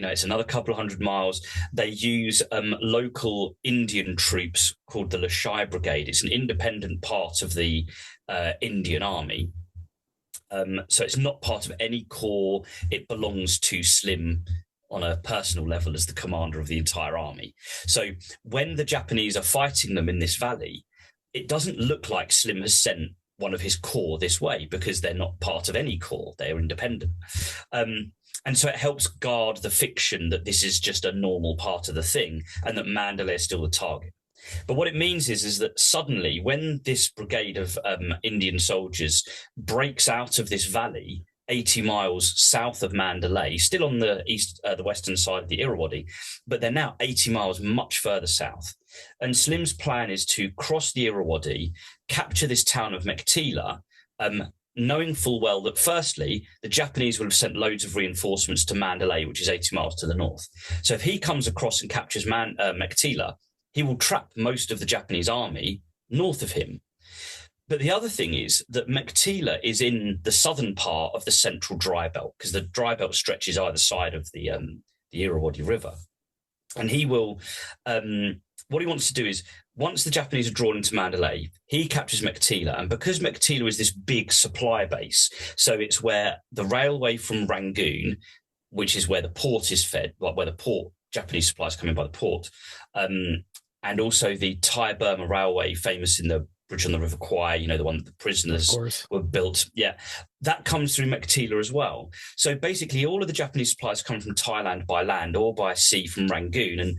It's another couple of 100 miles. They use local Indian troops called the Lashai Brigade. It's an independent part of the Indian Army. So it's not part of any corps. It belongs to Slim on a personal level as the commander of the entire army. So when the Japanese are fighting them in this valley, it doesn't look like Slim has sent one of his corps this way because they're not part of any corps. They are independent. And so it helps guard the fiction that this is just a normal part of the thing and that Mandalay is still the target. But what it means is that suddenly when this brigade of Indian soldiers breaks out of this valley 80 miles south of Mandalay, still on the western side of the Irrawaddy, but they're now 80 miles much further south. And Slim's plan is to cross the Irrawaddy, capture this town of Meiktila, knowing full well that firstly, the Japanese will have sent loads of reinforcements to Mandalay, which is 80 miles to the north. So if he comes across and captures Meiktila, he will trap most of the Japanese army north of him. But the other thing is that Meiktila is in the southern part of the central dry belt, because the dry belt stretches either side of the Irrawaddy River. And he will, what he wants to do is, once the Japanese are drawn into Mandalay, he captures Meiktila. And because Meiktila is this big supply base, so it's where the railway from Rangoon, which is where the port is fed, where the port, Japanese supplies come in by the port, and also the Thai-Burma Railway, famous in the bridge on the River Kwai, the one that the prisoners were built. Yeah, that comes through Meiktila as well. So basically all of the Japanese supplies come from Thailand by land or by sea from Rangoon. And,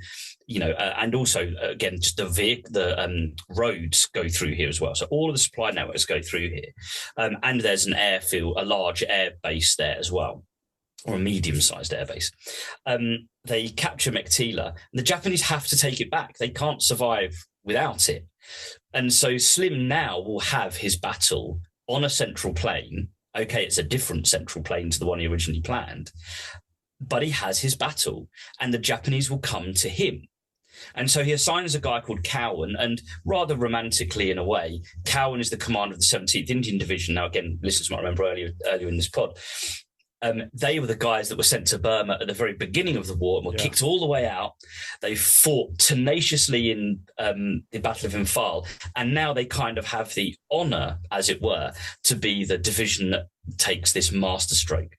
and also, again, just the roads go through here as well. So all of the supply networks go through here. And there's an airfield, a large air base there as well, or a medium-sized airbase. They capture Meiktila, and the Japanese have to take it back. They can't survive without it. And so Slim now will have his battle on a central plain. Okay, it's a different central plain to the one he originally planned, but he has his battle, and the Japanese will come to him. And so he assigns a guy called Cowan, and rather romantically in a way, Cowan is the commander of the 17th Indian Division. Now, again, listeners might remember earlier in this pod, they were the guys that were sent to Burma at the very beginning of the war and were kicked all the way out. They fought tenaciously in the Battle of Imphal, and now they kind of have the honour, as it were, to be the division that takes this masterstroke.